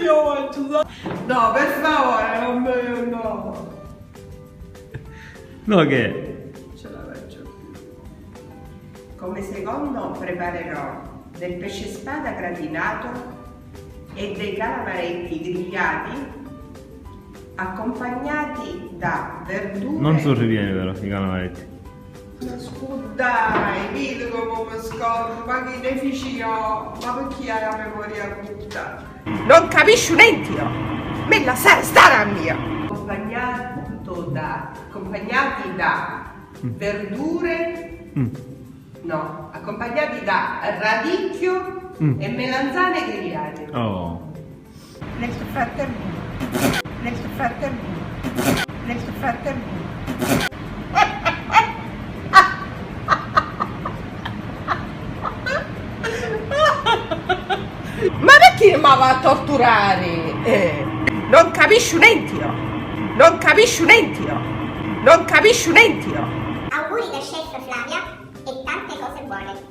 io faccio. No, per favore, non me. No. No, che? Ce la faccio più. Come secondo preparerò del pesce spada gratinato e dei calamaretti grigliati accompagnati da verdure. Non sul ripieni però, i calamaretti. Ma scusa, dai, vedi come mi scordo, ma che deficit ho? Ma perché hai la memoria brutta? Non capisci niente io! Me la sai stare a mia! Accompagnati da verdure, no, accompagnati da radicchio e melanzane grigliate. Oh. Nel frattempo, ma perché mi va a torturare? Non capisci niente io! Non capisci niente io! Non capisci niente io! Auguri da chef Flavia e tante cose buone.